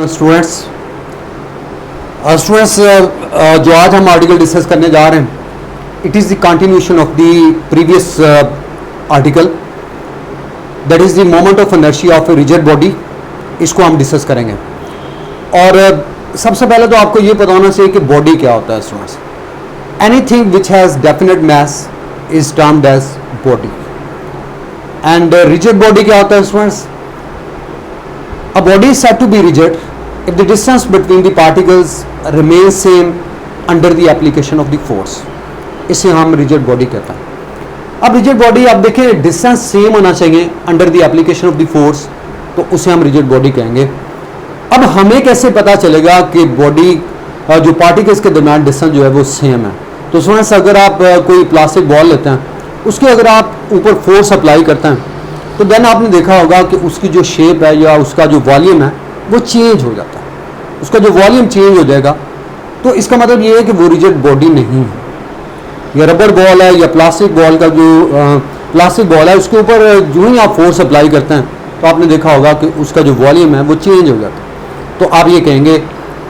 Students जो आज हम आर्टिकल डिस्कस करने जा रहे हैं, it is the continuation of the previous article, that is the moment of inertia of a rigid body. इसको हम डिस्कस करेंगे। और सबसे पहले तो आपको ये पता होना चाहिए कि बॉडी क्या होता है students. Anything which has definite mass is termed as body. And rigid body क्या होता है students? A body is said to be rigid if the distance between the particles remains same under the application of the force. इसे हम rigid body कहते हैं। अब rigid body आप देखें डिस्टेंस सेम होना चाहिए under the application of the force, तो उसे हम rigid body कहेंगे। अब हमें कैसे पता चलेगा कि बॉडी जो पार्टिकल्स के दरमियान डिस्टेंस जो है वो सेम है? तो स्टूडेंट्स, अगर आप कोई प्लास्टिक बॉल लेते हैं, उसके अगर आप ऊपर फोर्स अप्लाई करते हैं, तो देन आपने देखा होगा कि उसकी जो शेप है या उसका जो वॉल्यूम है वो चेंज हो जाता है। उसका जो वॉल्यूम चेंज हो जाएगा, तो इसका मतलब ये है कि वो रिजिड बॉडी नहीं है। या रबर बॉल है या प्लास्टिक बॉल का जो प्लास्टिक बॉल है, उसके ऊपर जो ही आप फोर्स अप्लाई करते हैं, तो आपने देखा होगा कि उसका जो वॉल्यूम है वो चेंज हो जाता है। तो आप ये कहेंगे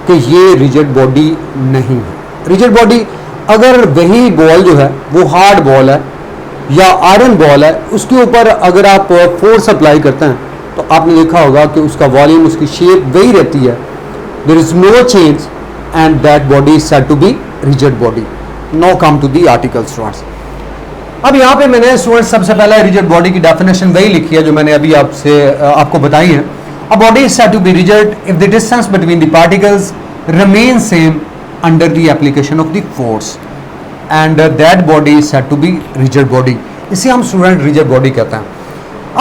कि ये रिजिड बॉडी नहीं है। रिजिड बॉडी, अगर वही बॉल जो है वो हार्ड बॉल है या आयरन बॉल है, उसके ऊपर अगर आप फोर्स अप्लाई करते हैं, तो आपने देखा होगा कि उसका वॉल्यूम, उसकी शेप वही रहती है। There is no change and that body is said to be rigid body. Now come to the article students. अब यहाँ पे मैंने स्टूडेंट्स सबसे पहले रिजिड बॉडी की डेफिनेशन वही लिखी है जो मैंने अभी आपको बताई है। A body is said to be rigid if the distance between the particles remain same under the application of the force and that body is said to be rigid body. इसे हम स्टूडेंट रिजिड बॉडी कहते हैं।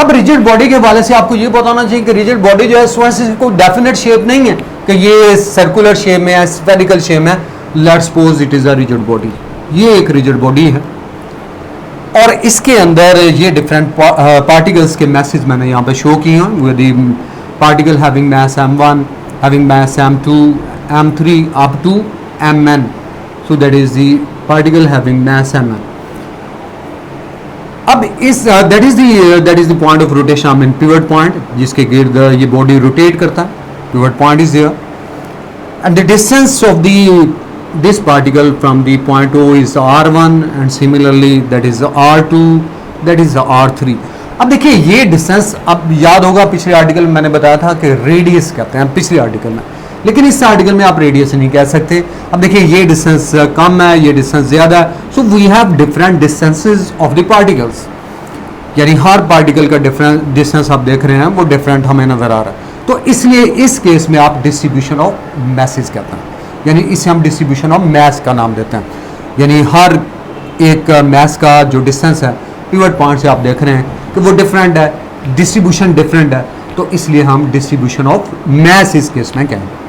अब rigid body के हवाले से आपको ये पता होना चाहिए कि रिजिड बॉडी जो है स्टूडेंट्स कोई डेफिनेट शेप नहीं है कि ये सर्कुलर शेप में है, स्फेरिकल शेप में है। Let's suppose it is a rigid body. ये एक रिजिड बॉडी है और इसके अंदर ये डिफरेंट पार्टिकल्स के मैसेज मैंने यहाँ पे शो किए हैं। With the particle having mass m1, having mass m2, m3 up to mn, so that is the particle having mass mn. अब इस that is the point of rotation, I mean pivot point, जिसके गिर्द ये body rotate करता है। pivot point is there and the distance of this particle from the point O is r1 and similarly that is r2, that is r3। अब देखिए ये distance, अब याद होगा पिछले आर्टिकल में मैंने बताया था कि रेडियस कहते हैं पिछले आर्टिकल में, लेकिन इस आर्टिकल में आप रेडियस नहीं कह सकते। अब देखिए ये डिस्टेंस कम है, ये डिस्टेंस ज़्यादा है, so we have different distances of the particles. यानी हर पार्टिकल का डिफरेंट डिस्टेंस आप देख रहे हैं वो डिफरेंट हमें नज़र आ रहा है। तो इसलिए इस केस में आप डिस्ट्रीब्यूशन ऑफ मैसेज कहते हैं, यानी इसे हम डिस्ट्रीब्यूशन ऑफ मैस का नाम देते हैं। यानी हर एक मैस का जो डिस्टेंस है पिवट पॉइंट से आप देख रहे हैं कि वो डिफरेंट है, डिस्ट्रीब्यूशन डिफरेंट है, तो इसलिए हम डिस्ट्रीब्यूशन ऑफ मैस इस केस में कहेंगे।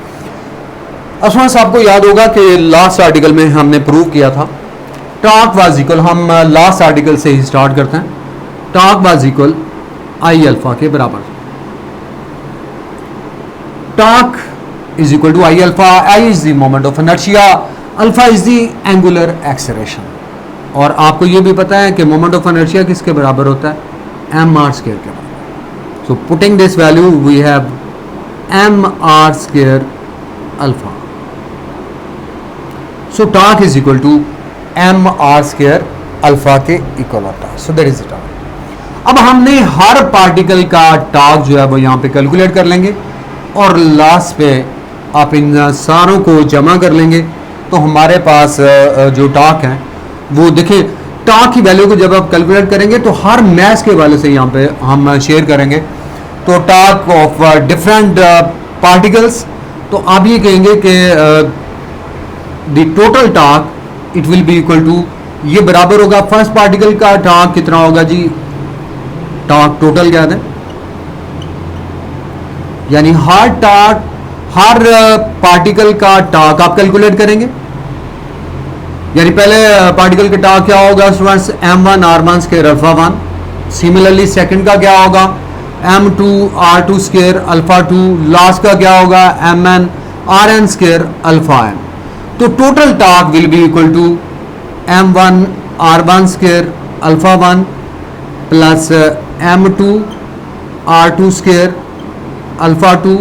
अब आपको याद होगा कि लास्ट आर्टिकल में हमने प्रूव किया था टॉर्क वाज इक्वल, हम लास्ट आर्टिकल से ही स्टार्ट करते हैं। Torque was equal I alpha के बराबर। Torque is equal to I alpha. I is the moment of inertia, alpha is the angular acceleration. और आपको ये भी पता है कि मोमेंट ऑफ इनर्शिया किसके बराबर होता है? एम आर स्क्वायर के बराबर। So putting this value we have M R square alpha. So torque is equal to M R square alpha के इक्वल होता है। So that is the torque. अब हमने हर पार्टिकल का टॉर्क जो है वो यहाँ पे कैलकुलेट कर लेंगे और लास्ट पे आप इन सारों को जमा कर लेंगे, तो हमारे पास जो टॉर्क है वो देखिए, टॉर्क की वैल्यू को जब आप कैलकुलेट करेंगे तो हर मैस के वाले से यहाँ पे हम शेयर करेंगे। तो टॉर्क ऑफ डिफरेंट पार्टिकल्स, तो आप ये कहेंगे कि the total torque it will be equal to, ये बराबर होगा फर्स्ट पार्टिकल का टॉर्क कितना होगा जी? टॉर्क टोटल क्या है, यानी हर टॉर्क, हर पार्टिकल का टॉर्क आप कैलकुलेट करेंगे। यानी पहले पार्टिकल का टॉर्क क्या होगा students? m1 r1 square alpha 1। Similarly second का क्या होगा? m2 r2 square alpha 2। Last का क्या होगा? mn rn square alpha n। तो total torque will be equal to m1 r1 square alpha 1 plus m2 r2 square alpha 2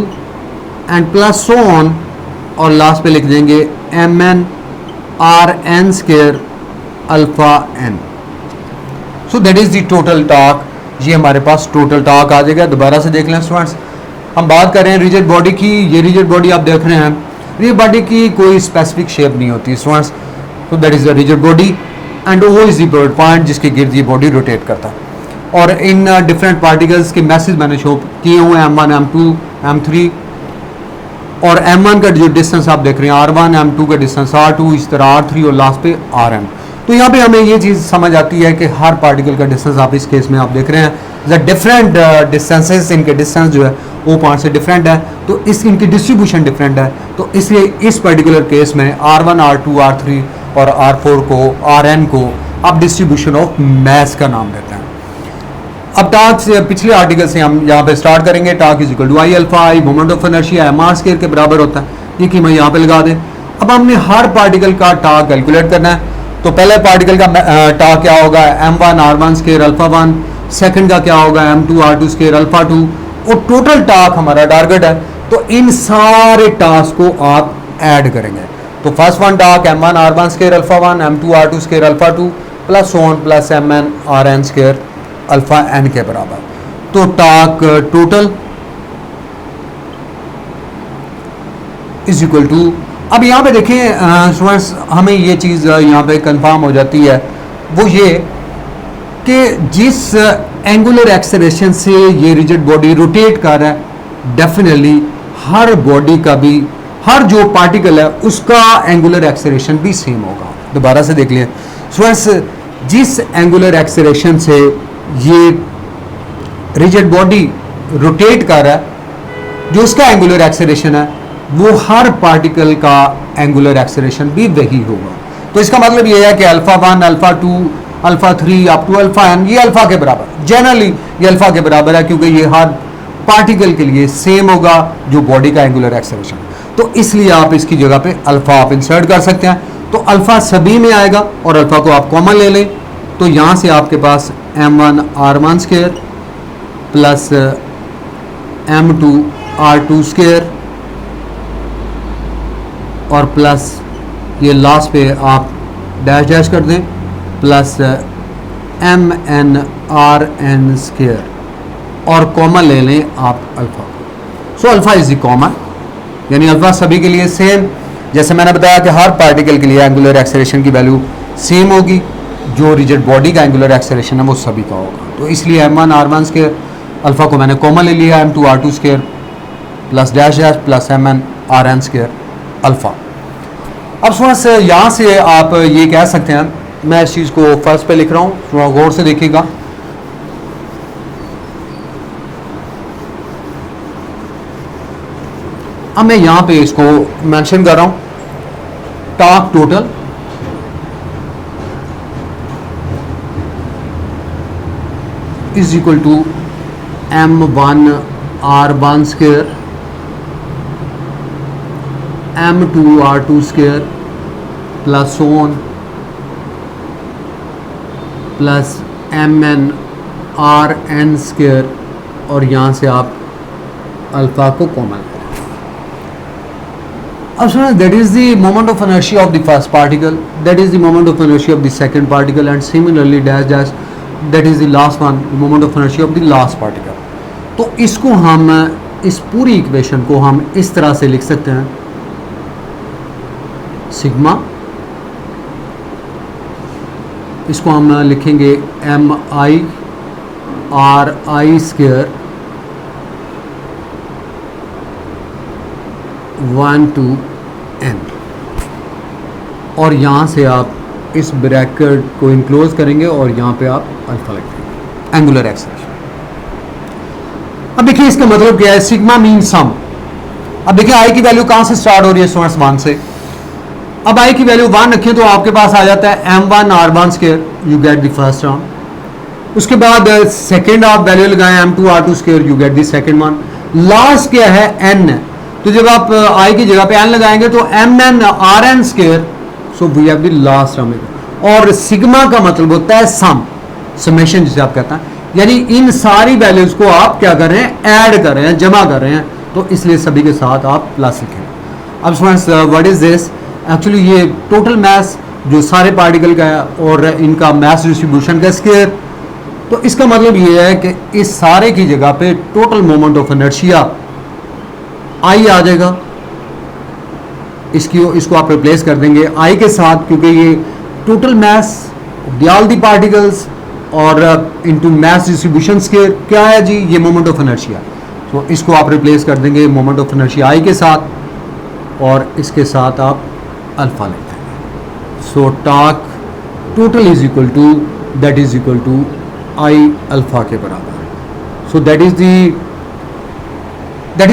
and plus so on, और last पे लिख देंगे M N R N square alpha N. So that is the total torque. ये हमारे पास total torque आ जाएगा। दोबारा से देख लें स्टूडेंट्स, हम बात कर रहे हैं रिजिड बॉडी की। ये रिजिड बॉडी आप देख रहे हैं, रिजिड बॉडी की कोई स्पेसिफिक शेप नहीं होती स्टूडेंट्स। तो that is the rigid body and O is the point जिसके गिर्द ये बॉडी रोटेट करता है। और इन डिफरेंट पार्टिकल्स के मैसेज मैंने शो किए हुए हैं, M1, M2, M3, और M1 का जो डिस्टेंस आप देख रहे हैं R1, M2 का डिस्टेंस R2, इस तरह R3 और लास्ट पे RM। तो यहाँ पे हमें ये चीज़ समझ आती है कि हर पार्टिकल का डिस्टेंस आप इस केस में आप देख रहे हैं द डिफरेंट डिस्टेंसेस, इनके डिस्टेंस जो है वो पॉइंट से डिफरेंट है, तो इस इनकी डिस्ट्रीब्यूशन डिफरेंट है। तो इसलिए इस पर्टिकुलर केस में R1, R2, R3 और R4 को, Rn को आप डिस्ट्रीब्यूशन ऑफ मैस का नाम देते हैं। अब टॉर्क से पिछले आर्टिकल से हम यहाँ पे स्टार्ट करेंगे। Torque is equal to I alpha, I moment of inertia M R square के बराबर होता है। ये कीमत यहाँ पे लगा दें। अब हमने हर पार्टिकल का टॉर्क कैलकुलेट करना है। तो पहले पार्टिकल का टॉर्क क्या होगा, m1 r1 square alpha 1। Second का क्या होगा, m2 r2 स्क्वायर अल्फा 2। और टोटल टॉर्क हमारा टारगेट है, तो इन सारे टॉर्क को आप ऐड करेंगे। तो first one torque m1 r1 square alpha 1, m2 r2 square alpha 2 plus on plus mn rn square alpha n के बराबर। तो torque total is equal to, अब यहाँ पे देखें स्टूडेंट्स, हमें ये चीज़ यहाँ पे कंफर्म हो जाती है, वो ये कि जिस एंगुलर एक्सेलरेशन से ये रिजिड बॉडी रोटेट कर रहा है, डेफिनेटली हर बॉडी का भी, हर जो पार्टिकल है उसका एंगुलर एक्सेलरेशन भी सेम होगा। दोबारा से देख लें स्टूडेंट्स, जिस एंगुलर एक्सेलरेशन से ये रिजिड बॉडी रोटेट कर रहा है, जो उसका एंगुलर एक्सेलरेशन है, वो हर पार्टिकल का एंगुलर एक्सेलरेशन भी वही होगा। तो इसका मतलब ये है कि alpha 1, alpha 2, alpha 3 up to alpha n, ये अल्फा के बराबर, जनरली ये अल्फा के बराबर है, क्योंकि ये हर पार्टिकल के लिए सेम होगा जो बॉडी का एंगुलर एक्सेलरेशन। तो इसलिए आप इसकी जगह पे अल्फा आप इंसर्ट कर सकते हैं। तो अल्फा सभी में आएगा और अल्फा को आप कॉमन ले लें। तो यहाँ से आपके पास m1 r1 square plus m2 r2 square और प्लस ये लास्ट पे आप डैश डैश कर दें प्लस mn rn स्क्वायर और कॉमन ले लें आप alpha. So alpha is the common, यानी अल्फा सभी के लिए सेम। जैसे मैंने बताया कि हर पार्टिकल के लिए एंगुलर एक्सेलरेशन की वैल्यू सेम होगी, जो रिजिड बॉडी का एंगुलर एक्सेलरेशन है वो सभी का होगा। तो इसलिए m1 r1 स्क्वायर, अल्फा को मैंने कॉमन ले लिया, m2 r2 square plus dash dash plus mn rn square alpha. अब थोड़ा यहाँ से आप ये कह सकते हैं, मैं इस चीज़ को फर्स्ट पे लिख रहा हूँ, थोड़ा गौर से देखिएगा। अब मैं यहाँ पे इसको मेंशन कर रहा हूँ, torque total is equal to m1 r1 square m2 r2 square plus on plus mn rn square और यहाँ से आप अल्फा को कॉमन करें। अब सुना, that is the moment of inertia of the first particle, that is the moment of inertia of the second particle and similarly dash dash that is the last one, moment of inertia of the last particle. तो इसको हम, इस पूरी equation को हम इस तरह से लिख सकते हैं, सिग्मा, इसको हम लिखेंगे M I R I square 1 to n, और यहाँ से आप इस ब्रैकेट को इनक्लोज करेंगे और यहाँ पे आप अल्फा लिख देंगे, एंगुलर एक्सेलरेशन। अब देखिए इसका मतलब क्या है, सिग्मा मीन सम। अब देखिए आई की वैल्यू कहाँ से स्टार्ट हो रही है स्टूडेंट्स, 1 से। अब आई की वैल्यू 1 रखें तो आपके पास आ जाता है m1 r1 square, you get the first term. उसके बाद सेकेंड आप वैल्यू लगाएं m2 r2 square, you get the second one. Last क्या है n, तो जब आप i की जगह पे n लगाएंगे तो mn rn square, so we have the last term. और सिग्मा का मतलब होता है सम, समेशन जिसे आप कहते हैं, यानी इन सारी वैल्यूज को आप क्या कर रहे हैं, ऐड कर रहे हैं, जमा कर रहे हैं। तो इसलिए सभी के साथ आप प्लस लिखें। अब students what is this, actually ये टोटल मास जो सारे पार्टिकल का है और इनका मास डिस्ट्रीब्यूशन का स्क्वायर। तो इसका मतलब ये है कि इस सारे की जगह पे total moment of inertia I आ जाएगा। इसको आप रिप्लेस कर देंगे आई के साथ, क्योंकि ये total mass the all the particles और इनटू मास डिस्ट्रीब्यूशन स्क्वायर क्या है जी, ये मोमेंट ऑफ इनर्शिया। तो इसको आप रिप्लेस कर देंगे मोमेंट ऑफ इनर्शिया आई के साथ और इसके साथ आप अल्फा लिख देंगे। So torque total is equal to that is equal to I alpha के बराबर। So that is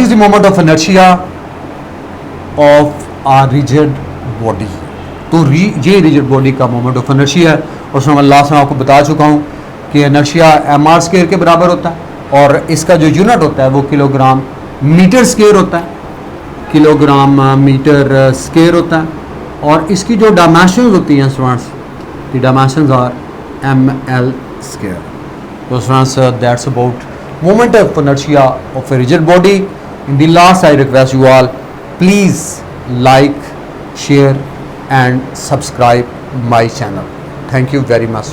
the moment of inertia of a rigid body. तो ये रिजिड बॉडी का मोमेंट ऑफ इनर्शिया है। और उसमें लास्ट में आपको बता चुका हूँ कि इनर्शिया एम आर स्क्वायर के बराबर होता है और इसका जो यूनिट होता है वो किलोग्राम मीटर स्क्वायर होता है, किलोग्राम मीटर स्क्वायर होता है। और इसकी जो डायमेंशंस होती हैं students, the dimensions are M L square. तो students that's about moment of inertia of a rigid body. In the last I request you all, please like, share and subscribe my channel. Thank you very much.